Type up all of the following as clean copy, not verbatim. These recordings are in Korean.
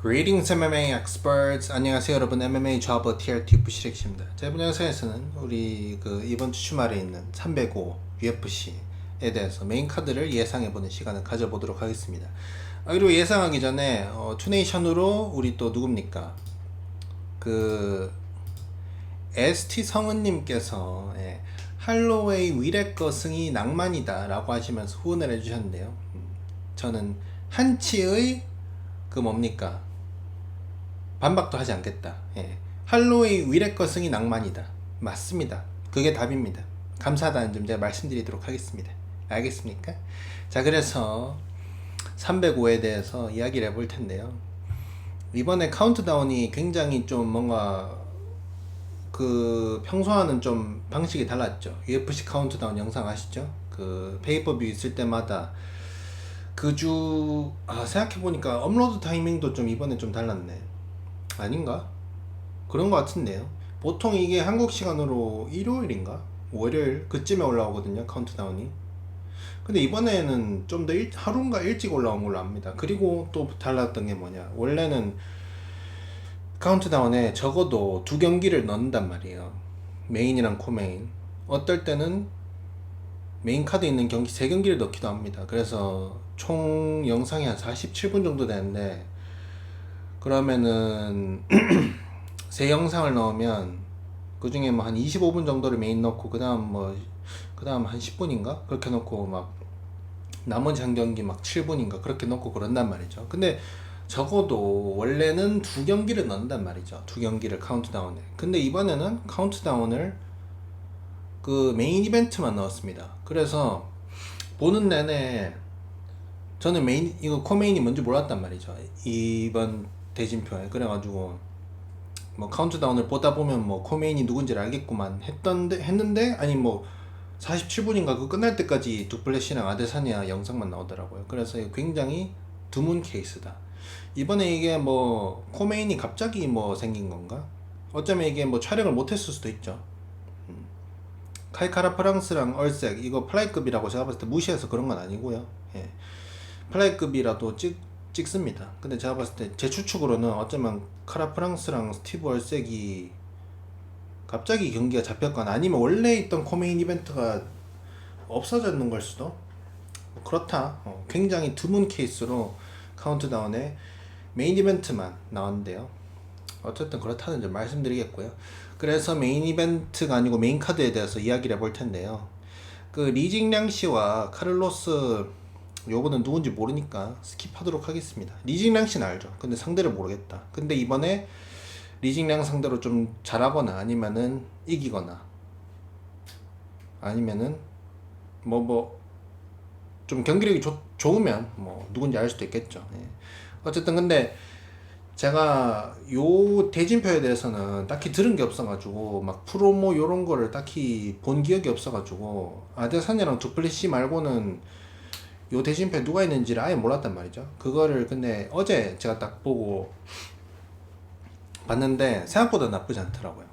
Greetings MMA experts. 안녕하세요 여러분. MMA 좌버 TRT 부시렉시입니다. 자, 이번 영상에서는 우리 이번 주 주말에 있는 305 UFC에 대해서 메인 카드를 예상해보는 시간을 가져보도록 하겠습니다. 그리고 예상하기 전에 투네이션으로 우리 또 누굽니까? ST 성은님께서 할로웨이 위레거 승이 낭만이다 라고 하시면서 후원을 해주셨는데요. 저는 한치의 뭡니까? 반박도 하지 않겠다. 할로웨이 위레거 승이 낭만이다. 맞습니다. 그게 답입니다. 감사하다는 점 제가 말씀드리도록 하겠습니다. 알겠습니까? 자, 그래서 305에 대해서 이야기를 해볼 텐데요. 이번에 카운트다운이 굉장히 좀 뭔가 평소와는 좀 방식이 달랐죠. UFC 카운트다운 영상 아시죠? 페이퍼뷰 있을 때마다 생각해보니까 업로드 타이밍도 좀 이번에 좀 달랐네. 아닌가? 그런 것 같은데요. 보통 이게 한국 시간으로 일요일인가? 월요일 그쯤에 올라오거든요, 카운트다운이. 근데 이번에는 좀 더 하루인가 일찍 올라온 걸로 압니다. 그리고 또 달랐던 게 뭐냐, 원래는 카운트다운에 적어도 2경기를 넣는단 말이에요. 메인이랑 코메인. 어떨 때는 메인 카드 있는 경기 3경기를 넣기도 합니다. 그래서 총 영상이 한 47분 정도 되는데, 그러면은 3영상을 넣으면 그 중에 뭐 한 25분 정도를 메인 넣고 그 다음 한 10분인가 그렇게 넣고 막 나머지 한 경기 막 7분인가 그렇게 넣고 그런단 말이죠. 근데 적어도 원래는 2경기를 넣는단 말이죠. 2경기를 카운트다운에. 근데 이번에는 카운트다운을 메인 이벤트만 넣었습니다. 그래서 보는 내내 저는 이거 코메인이 뭔지 몰랐단 말이죠, 이번 대진표에. 그래가지고 뭐 카운트다운을 보다 보면 뭐 코메인이 누군지를 알겠구만 했는데 아니 뭐 47분인가 그 끝날 때까지 두플래시랑 아데사니아 영상만 나오더라고요. 그래서 굉장히 드문 케이스다. 이번에 이게 뭐 코메인이 갑자기 뭐 생긴 건가? 어쩌면 이게 뭐 촬영을 못했을 수도 있죠. 카이카라 프랑스랑 얼색 이거 플라이급이라고 제가 봤을 때 무시해서 그런 건 아니고요. 플라이급이라도 찍습니다. 근데 제가 봤을 때 제 추측으로는 어쩌면 카라 프랑스랑 스티브 얼색이 갑자기 경기가 잡혔거나 아니면 원래 있던 코메인 이벤트가 없어졌는 걸 수도. 그렇다. 굉장히 드문 케이스로 카운트다운에 메인 이벤트만 나왔는데요. 어쨌든 그렇다는 점 말씀드리겠고요. 그래서 메인 이벤트가 아니고 메인 카드에 대해서 이야기를 해볼 텐데요. 리징량 씨와 카를로스, 요거는 누군지 모르니까 스킵하도록 하겠습니다. 리징량 씨는 알죠. 근데 상대를 모르겠다. 근데 이번에 리징량 상대로 좀 잘하거나 아니면은 이기거나 아니면은 좀 경기력이 좋으면 뭐 누군지 알 수도 있겠죠. 어쨌든 근데 제가 요 대진표에 대해서는 딱히 들은 게 없어가지고 막 프로모 요런 거를 딱히 본 기억이 없어가지고 아데사냐랑 두플레시 말고는 요 대진표에 누가 있는지를 아예 몰랐단 말이죠. 그거를 근데 어제 제가 딱 보고 봤는데 생각보다 나쁘지 않더라고요.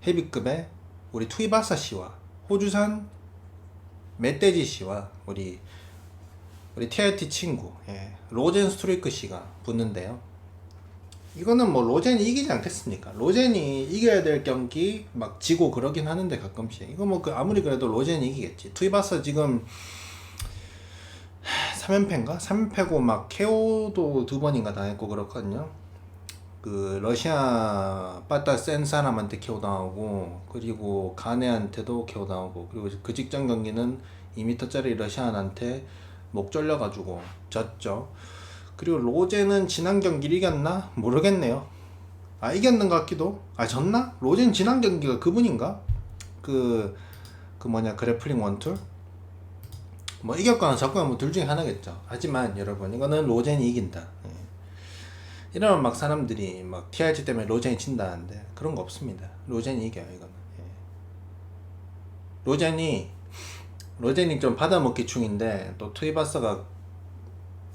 헤비급의 우리 투이바사 씨와 호주산 멧돼지 씨와 우리 TRT 친구 로젠 스트레이크 씨가 붙는데요. 이거는 뭐 로젠이 이기지 않겠습니까? 로젠이 이겨야 될 경기 막 지고 그러긴 하는데 가끔씩 이거 뭐 아무리 그래도 로젠이 이기겠지. 투이바사 지금 3연패인가? 3연패고 막 KO도 2번인가 당했고 그렇거든요. 러시아 빠따 센 사람한테 KO 당하고, 그리고 가네한테도 KO 당하고, 그리고 그 직전 경기는 2m짜리 러시아한테 목 졸려가지고 졌죠. 그리고 로젠은 지난 경기를 이겼나? 모르겠네요. 이겼는 것 같기도. 졌나? 로젠 지난 경기가 그분인가? 그래플링 원툴? 뭐 이겼거나 졌거나 뭐 둘 중에 하나겠죠. 하지만 여러분, 이거는 로젠이 이긴다. 이러면 막 사람들이 막 TRT 때문에 로젠이 친다는데 그런 거 없습니다. 로젠이 이겨요, 이거는. 로젠이 좀 받아먹기 중인데, 또 투이바사가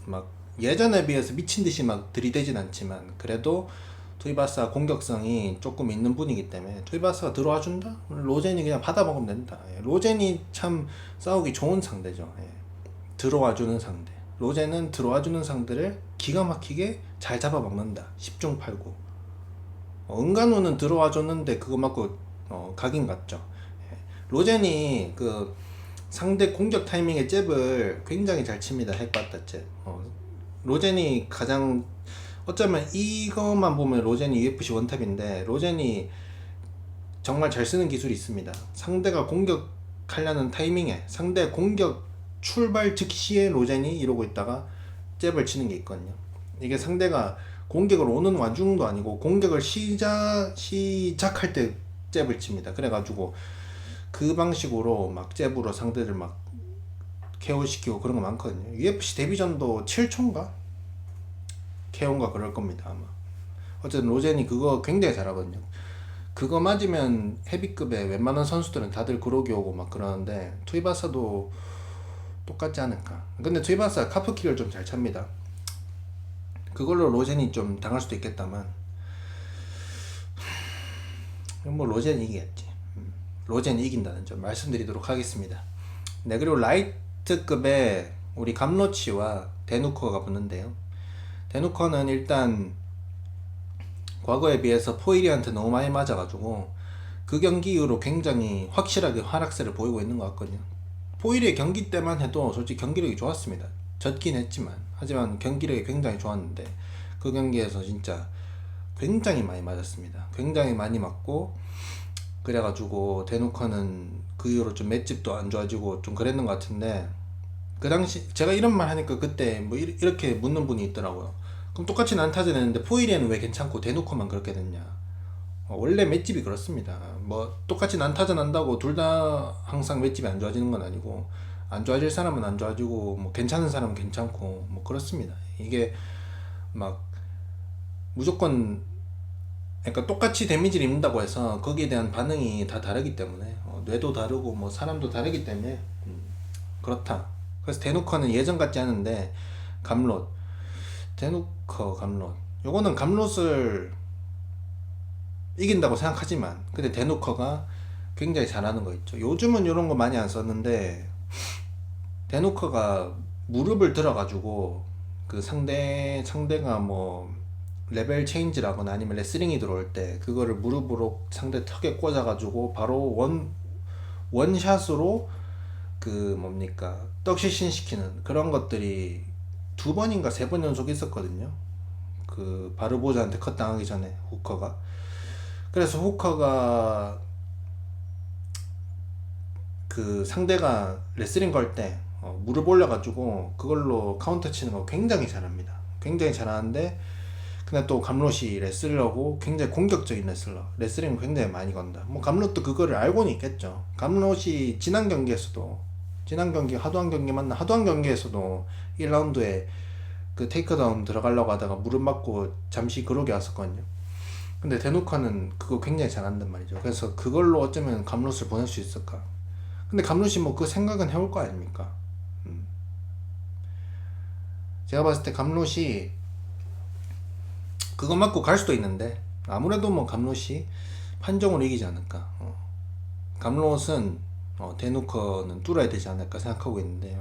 막 예전에 비해서 미친듯이 막 들이대진 않지만 그래도 투이바사 공격성이 조금 있는 분이기 때문에 투이바사가 들어와준다? 로젠이 그냥 받아먹으면 된다. 로젠이 참 싸우기 좋은 상대죠. 들어와주는 상대. 로젠은 들어와주는 상대를 기가 막히게 잘 잡아먹는다. 10중 8구. 은간우는 들어와 줬는데 그거 맞고 각인 같죠. 예. 로젠이 그 상대 공격 타이밍에 잽을 굉장히 잘 칩니다. 핵받다 잽. 로젠이 가장 어쩌면 이것만 보면 로젠이 UFC 원탑인데 로젠이 정말 잘 쓰는 기술이 있습니다. 상대가 공격하려는 타이밍에 상대 공격 출발 즉시에 로젠이 이러고 있다가 잽을 치는 게 있거든요. 이게 상대가 공격을 오는 와중도 아니고 공격을 시작할 때 잽을 칩니다. 그래가지고 그 방식으로 막 잽으로 상대를 막 KO시키고 그런 거 많거든요. UFC 데뷔전도 7초인가? KO인가 그럴 겁니다 아마. 어쨌든 로젠이 그거 굉장히 잘하거든요. 그거 맞으면 헤비급의 웬만한 선수들은 다들 그러기 오고 막 그러는데 투이바사도 똑같지 않을까. 근데 투이바사 카프킥을 좀 잘 찹니다. 그걸로 로젠이 좀 당할 수도 있겠다만 뭐 로젠이 이기겠지. 로젠이 이긴다는 점 말씀드리도록 하겠습니다. 네, 그리고 라이트급의 우리 감로치와 데누커가 붙는데요. 데누커는 일단 과거에 비해서 포이리한테 너무 많이 맞아가지고 그 경기 이후로 굉장히 확실하게 하락세를 보이고 있는 것 같거든요. 포이리의 경기 때만 해도 솔직히 경기력이 좋았습니다. 졌긴 했지만 하지만 경기력이 굉장히 좋았는데 그 경기에서 진짜 굉장히 많이 맞았습니다. 굉장히 많이 맞고 그래가지고 데누커는 그 이후로 좀 맷집도 안 좋아지고 좀 그랬는 것 같은데 그 당시 제가 이런 말 하니까 그때 뭐 이렇게 묻는 분이 있더라고요. 그럼 똑같이 난타전 했는데 포이리에는 왜 괜찮고 데누커만 그렇게 됐냐. 원래 맷집이 그렇습니다. 뭐 똑같이 난타전 한다고 둘 다 항상 맷집이 안 좋아지는 건 아니고 안 좋아질 사람은 안 좋아지고 뭐 괜찮은 사람은 괜찮고 뭐 그렇습니다. 이게 막 무조건 그러니까 똑같이 데미지를 입는다고 해서 거기에 대한 반응이 다 다르기 때문에 뇌도 다르고 뭐 사람도 다르기 때문에 그렇다. 그래서 데누커는 예전 같지 않은데 감롯 데누커 감롯 요거는 감롯을 이긴다고 생각하지만 근데 데누커가 굉장히 잘하는 거 있죠. 요즘은 이런 거 많이 안 썼는데 데누커가 무릎을 들어가지고 그 상대가 뭐 레벨 체인지라거나 아니면 레슬링이 들어올 때 그거를 무릎으로 상대 턱에 꽂아가지고 바로 원샷으로 그 뭡니까 떡시신 시키는 그런 것들이 2번인가 3번 연속 있었거든요. 그 바르보자한테 컷 당하기 전에 후커가. 그래서 후커가 그 상대가 레슬링 걸 때 무릎 올려가지고 그걸로 카운터 치는 거 굉장히 잘합니다. 굉장히 잘하는데 근데 또 감롯이 레슬러고 굉장히 공격적인 레슬러. 레슬링 굉장히 많이 건다. 뭐 감롯도 그거를 알고는 있겠죠. 감롯이 지난 경기 하두한 경기 맞나? 하두한 경기에서도 1라운드에 그 테이크다운 들어가려고 하다가 무릎 맞고 잠시 그러게 왔었거든요. 근데 데누카는 그거 굉장히 잘한단 말이죠. 그래서 그걸로 어쩌면 감롯을 보낼 수 있을까? 근데 감롯이 뭐 그 생각은 해올 거 아닙니까? 제가 봤을 때 감롯이 그거 맞고 갈 수도 있는데 아무래도 뭐 감롯이 판정으로 이기지 않을까. 감롯은 데누커는 뚫어야 되지 않을까 생각하고 있는데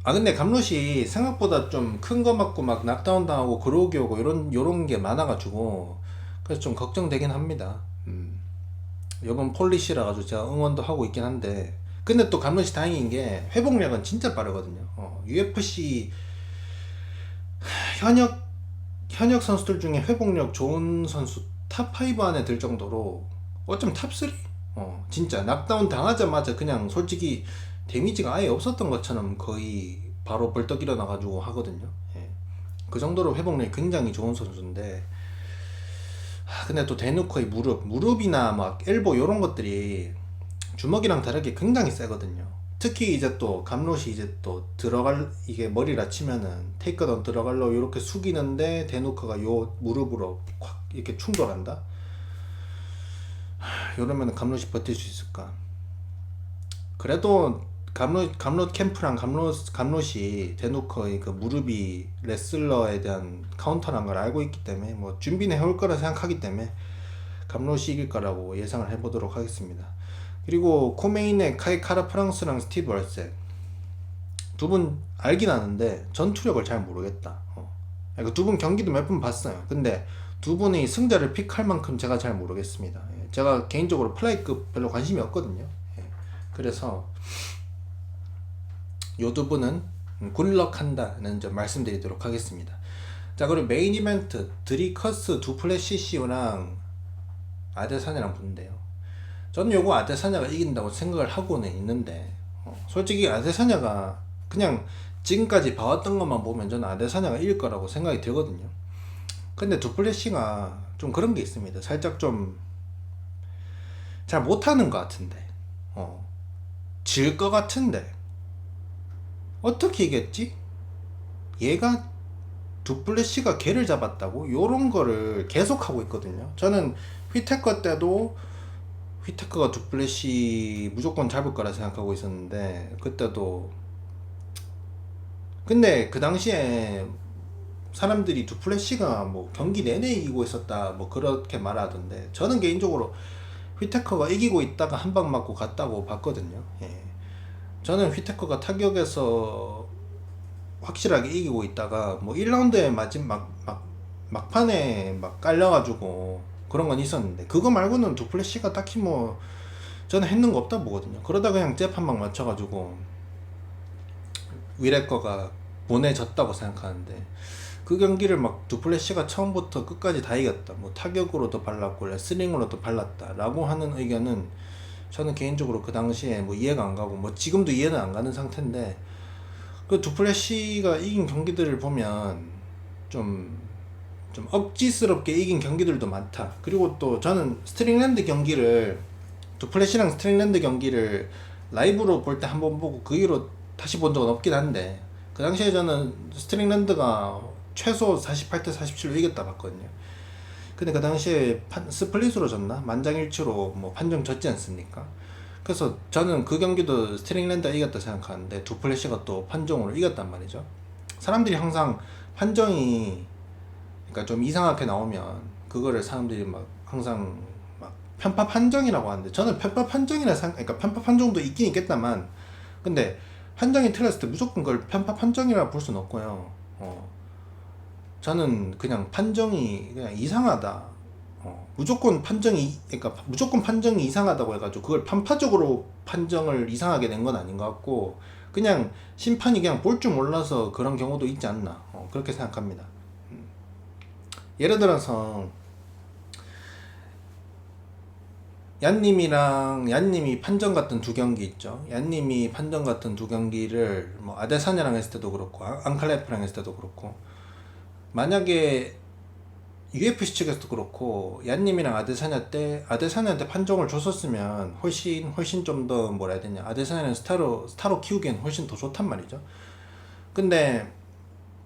근데 감롯이 생각보다 좀 큰 거 맞고 막 낙다운 당하고 그러기 오고 요런 게 많아가지고 그래서 좀 걱정되긴 합니다. 요번 폴리시라 가지고 제가 응원도 하고 있긴 한데 근데 또 감롯이 다행인 게 회복력은 진짜 빠르거든요. UFC 현역 선수들 중에 회복력 좋은 선수 탑5 안에 들 정도로 어쩌면 탑3? 진짜 낙다운 당하자마자 그냥 솔직히 데미지가 아예 없었던 것처럼 거의 바로 벌떡 일어나가지고 하거든요. 예. 그 정도로 회복력이 굉장히 좋은 선수인데 근데 또 데누커의 무릎이나 막 엘보 이런 것들이 주먹이랑 다르게 굉장히 세거든요. 특히 이제 또 감롯이 이제 또 이게 머리라 치면은 테이크다운 들어갈로 이렇게 숙이는데 데누커가 요 무릎으로 확 이렇게 충돌한다. 이러면은 감롯이 버틸 수 있을까? 그래도 감롯 캠프랑 감롯이 데누커의 그 무릎이 레슬러에 대한 카운터란 걸 알고 있기 때문에 뭐 준비는 해올 거라 생각하기 때문에 감롯이 이길 거라고 예상을 해보도록 하겠습니다. 그리고 코메인의 카이 카라 프랑스랑 스티브 얼셋 두 분 알긴 아는데 전투력을 잘 모르겠다. 두 분 경기도 몇 번 봤어요. 근데 두 분이 승자를 픽할 만큼 제가 잘 모르겠습니다. 예, 제가 개인적으로 플라이급 별로 관심이 없거든요. 예, 그래서 요 두 분은 굿럭한다는 점 말씀드리도록 하겠습니다. 자, 그리고 메인 이벤트 드리커스 두플레시시오랑 아데사냐랑 붙는데요. 저는 요거 아데사냐가 이긴다고 생각을 하고는 있는데 솔직히 아데사냐가 그냥 지금까지 봐왔던 것만 보면 저는 아데사냐가 이길 거라고 생각이 들거든요. 근데 두플레시가 좀 그런 게 있습니다. 살짝 좀 잘 못하는 것 같은데 질 것 같은데 어떻게 이겼지? 얘가 두플레시가 걔를 잡았다고? 요런 거를 계속 하고 있거든요. 저는 휘테커 때도 휘테커가 두플레시 무조건 잡을 거라 생각하고 있었는데 그때도 근데 그 당시에 사람들이 두플레시가 뭐 경기 내내 이기고 있었다 뭐 그렇게 말하던데 저는 개인적으로 휘테커가 이기고 있다가 한 방 맞고 갔다고 봤거든요. 예. 저는 휘테커가 타격에서 확실하게 이기고 있다가 뭐 1라운드에 막판에 막 깔려가지고 그런 건 있었는데 그거 말고는 두플레시가 딱히 뭐 저는 했는 거 없다 보거든요. 그러다 그냥 잽 한 방 맞춰가지고 위레커가 보내졌다고 생각하는데 그 경기를 막 두플레시가 처음부터 끝까지 다 이겼다 뭐 타격으로도 발랐고 레슬링으로도 발랐다 라고 하는 의견은 저는 개인적으로 그 당시에 뭐 이해가 안 가고 뭐 지금도 이해는 안 가는 상태인데 그 두플래시가 이긴 경기들을 보면 좀, 좀 억지스럽게 이긴 경기들도 많다. 그리고 또 저는 스트링랜드 경기를 두플래시랑 스트링랜드 경기를 라이브로 볼 때 한 번 보고 그 이후로 다시 본 적은 없긴 한데 그 당시에 저는 스트링랜드가 최소 48대 47로 이겼다 봤거든요. 근데 그 당시에 스플릿으로 졌나? 만장일치로 뭐 판정 졌지 않습니까? 그래서 저는 그 경기도 스트링랜드가 이겼다 생각하는데 두플래시가 또 판정으로 이겼단 말이죠. 사람들이 항상 판정이 그러니까 좀 이상하게 나오면 그거를 사람들이 막 항상 막 편파 판정이라고 하는데 저는 편파 판정이라 그러니까 편파 판정도 있긴 있겠다만 근데 판정이 틀렸을 때 무조건 그걸 편파 판정이라 볼 수는 없고요. 저는 그냥 판정이 그냥 이상하다. 그러니까 무조건 판정이 이상하다고 해가지고 그걸 편파적으로 판정을 이상하게 낸 건 아닌 것 같고 그냥 심판이 그냥 볼 줄 몰라서 그런 경우도 있지 않나 그렇게 생각합니다. 예를 들어서 얀님이 판정 같은 두 경기 있죠. 얀님이 판정 같은 두 경기를 뭐 아데사냐랑 했을 때도 그렇고 앙칼레프랑 했을 때도 그렇고 만약에 UFC 측에서도 그렇고 얀님이랑 아데사냐한테 판정을 줬었으면 훨씬 좀 더 뭐라 해야 되냐 아데사냐는 스타로 키우기엔 훨씬 더 좋단 말이죠. 근데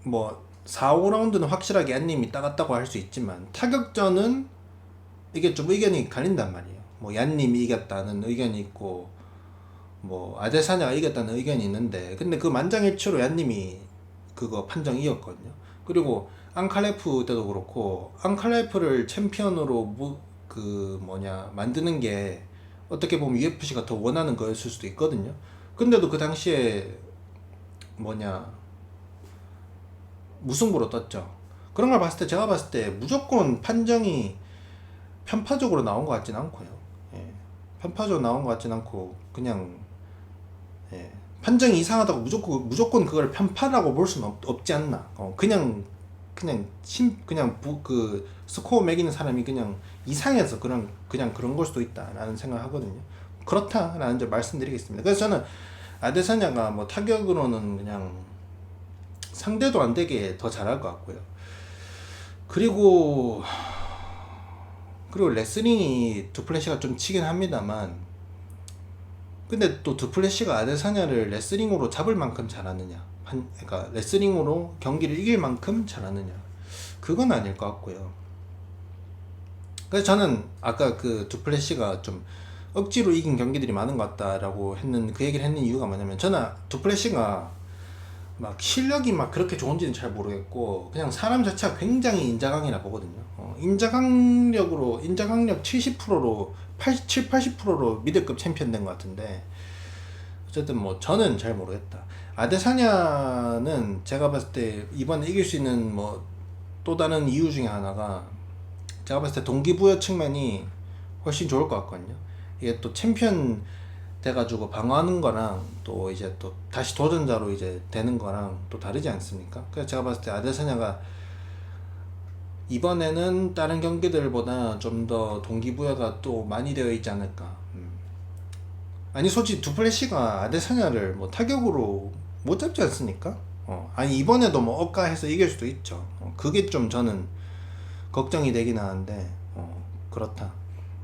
뭐 4, 5라운드는 확실하게 얀님이 따갔다고 할 수 있지만 타격전은 이게 좀 의견이 갈린단 말이에요. 뭐 얀님이 이겼다는 의견이 있고 뭐 아데사냐가 이겼다는 의견이 있는데 근데 그 만장일치로 얀님이 그거 판정 이겼거든요. 그리고 앙칼레프 때도 그렇고 앙칼레프를 챔피언으로 만드는 게 어떻게 보면 UFC가 더 원하는 거였을 수도 있거든요. 근데도 그 당시에 무승부로 떴죠. 그런 걸 봤을 때 제가 봤을 때 무조건 판정이 편파적으로 나온 것 같진 않고요. 예. 편파적으로 나온 것 같진 않고 그냥 예. 판정이 이상하다고 무조건 그걸 편파라고 볼 수는 없지 않나. 그 스코어 매기는 사람이 그냥 이상해서 그냥 그런 걸 수도 있다라는 생각을 하거든요. 그렇다라는 점 말씀드리겠습니다. 그래서 저는 아데사냐가 뭐 타격으로는 그냥 상대도 안 되게 더 잘할 것 같고요. 그리고 레슬링이 두플래시가 좀 치긴 합니다만 근데 또 두플래시가 아데사냐를 레슬링으로 잡을 만큼 잘하느냐 그러니까 레슬링으로 경기를 이길 만큼 잘하느냐 그건 아닐 것 같고요. 그래서 저는 아까 그 두플래시가 좀 억지로 이긴 경기들이 많은 것 같다라고 그 얘기를 했는 이유가 뭐냐면 저는 두플래시가 막 실력이 막 그렇게 좋은지는 잘 모르겠고 그냥 사람 자체가 굉장히 인자강이라 보거든요. 인자강력 70%로 80%로 미들급 챔피언 된 것 같은데 어쨌든 뭐 저는 잘 모르겠다. 아데사냐는 제가 봤을 때 이번에 이길 수 있는 뭐 또 다른 이유 중에 하나가 제가 봤을 때 동기부여 측면이 훨씬 좋을 것 같거든요. 이게 또 챔피언 돼가지고 방어하는 거랑 또 이제 또 다시 도전자로 이제 되는 거랑 또 다르지 않습니까? 그래서 제가 봤을 때 아데사냐가 이번에는 다른 경기들보다 좀 더 동기부여가 또 많이 되어 있지 않을까. 아니 솔직히 두플래시가 아데사냐를 뭐 타격으로 못 잡지 않습니까? 아니 이번에도 뭐 억가해서 이길 수도 있죠. 그게 좀 저는 걱정이 되긴 하는데 그렇다.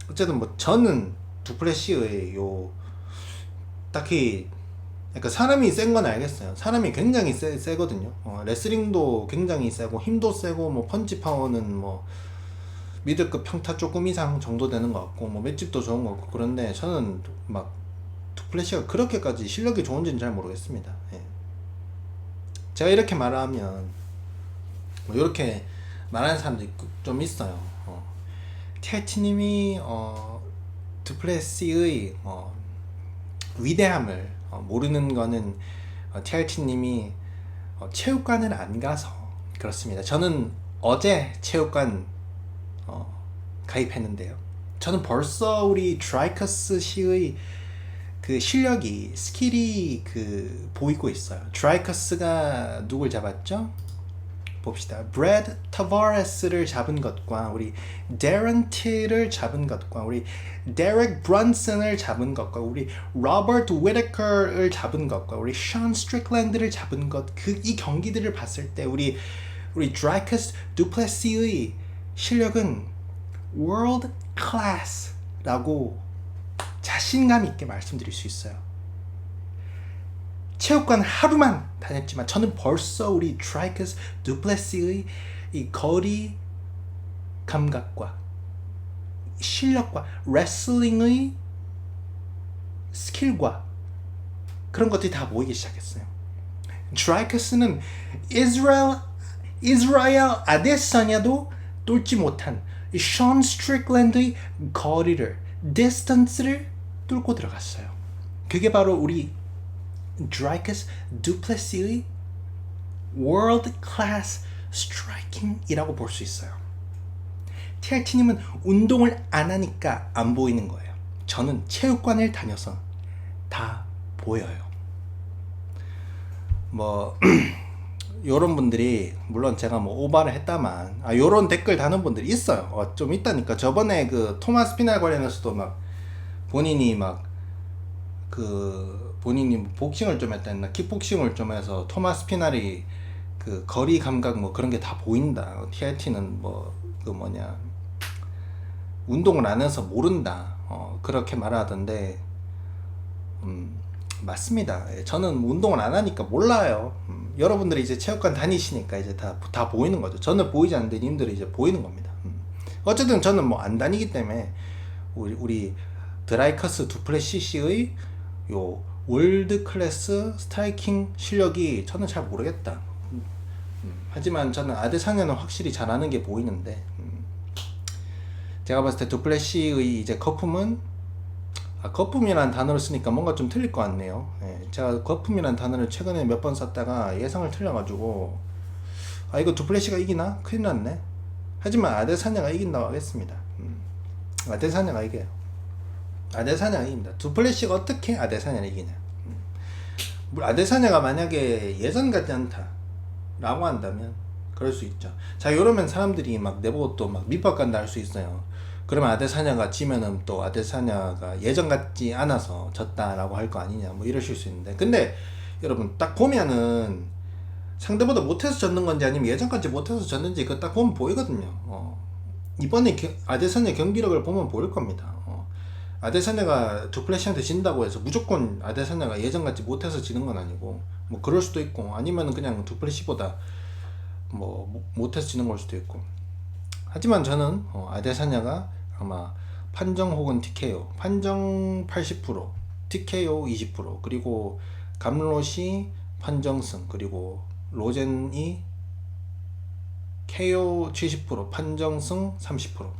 어쨌든 뭐 저는 두플래시의 요 딱히 그러니까 사람이 센 건 알겠어요. 사람이 굉장히 세거든요. 레슬링도 굉장히 세고 힘도 세고 뭐 펀치 파워는 뭐 미들급 평타 조금 이상 정도 되는 것 같고 뭐 맷집도 좋은 것 같고 그런데 저는 막 두플래시가 그렇게까지 실력이 좋은지는 잘 모르겠습니다. 예. 제가 이렇게 말하면 뭐 이렇게 말하는 사람도 좀 있어요. TRT님이 두플래시의 위대함을 모르는 거는 TRT님이 체육관을 안 가서 그렇습니다. 저는 어제 체육관 가입했는데요. 저는 벌써 우리 드라이커스 씨의 그 실력이 스킬이 그 보이고 있어요. 드라이커스가 누굴 잡았죠? 봅시다. 브래드 타바레스를 잡은 것과 우리 데런티를 잡은 것과 우리 데렉 브런슨을 잡은 것과 우리 로버트 위테커를 잡은 것과 우리 션 스트릭랜드를 잡은 것 이 경기들을 봤을 때 우리 드라이커스 두플래시의 실력은 월드 클래스라고 자신감 있게 말씀드릴 수 있어요. 체육관 하루만 다녔지만 저는 벌써 우리 드라이커스 두플래시의 이 거리 감각과 실력과 레슬링의 스킬과 그런 것들이 다 모이기 시작했어요. 드라이커스는 이스라엘 아데사냐도 뚫지 못한 션 스트릭랜드의 거리를 디스턴스를 뚫고 들어갔어요. 그게 바로 우리 드라이커스 두플래시의 월드 클래스 스트라이킹이라고 볼 수 있어요. TRT님은 운동을 안 하니까 안 보이는 거예요. 저는 체육관을 다녀서 다 보여요. 뭐 요런 분들이 물론 제가 뭐 오바를 했다만 요런 댓글 다는 분들이 있어요. 좀 있다니까. 저번에 그 토마스 피날 관련해서도 막 본인이 본인이 복싱을 좀 했다 했나 킥복싱을 좀 해서 토마스 피날이 그 거리 감각 뭐 그런 게 다 보인다. TRT는 뭐 그 뭐냐 운동을 안 해서 모른다. 그렇게 말하던데 맞습니다. 저는 운동을 안 하니까 몰라요. 여러분들이 이제 체육관 다니시니까 이제 다 보이는 거죠. 저는 보이지 않는데 님들이 이제 보이는 겁니다. 어쨌든 저는 뭐 안 다니기 때문에 우리 드라이커스 두플래시 씨의 요 월드 클래스 스트라이킹 실력이 저는 잘 모르겠다. 하지만 저는 아데사냐는 확실히 잘하는 게 보이는데 제가 봤을 때 두플래시의 이제 거품은 거품이라는 단어를 쓰니까 뭔가 좀 틀릴 것 같네요. 예, 제가 거품이라는 단어를 최근에 몇 번 썼다가 예상을 틀려가지고 이거 두플래시가 이기나? 큰일 났네. 하지만 아데사냐가 이긴다고 하겠습니다. 아데사냐가 이겨요. 아데사냐가 이깁니다. 두플래시가 어떻게 아데사냐를 이기냐. 아데사냐가 만약에 예전 같지 않다 라고 한다면 그럴 수 있죠. 자, 이러면 사람들이 막 내보고 또 막 밑밥간다 할 수 있어요. 그러면 아데사냐가 지면은 또 아데사냐가 예전 같지 않아서 졌다라고 할 거 아니냐 뭐 이러실 수 있는데, 근데 여러분 딱 보면은 상대보다 못해서 졌는 건지 아니면 예전같이 못해서 졌는지 그거 딱 보면 보이거든요. 이번에 아데사냐 경기력을 보면 보일 겁니다. 아데사냐가 두플래시한테 진다고 해서 무조건 아데사냐가 예전같이 못해서 지는 건 아니고 뭐 그럴 수도 있고 아니면은 그냥 두플래시보다 뭐 못해서 지는 걸 수도 있고. 하지만 저는 아데사냐가 아마 판정 혹은 TKO, 판정 80%, TKO 20%, 그리고 감롯이 판정승, 그리고 로젠이 KO 70%, 판정승 30%,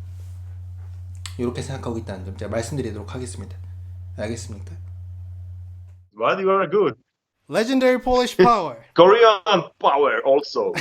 이렇게 생각하고 있다는 점 제가 말씀드리도록 하겠습니다. 알겠습니까? But you are good. Legendary Polish Power. Korean power also.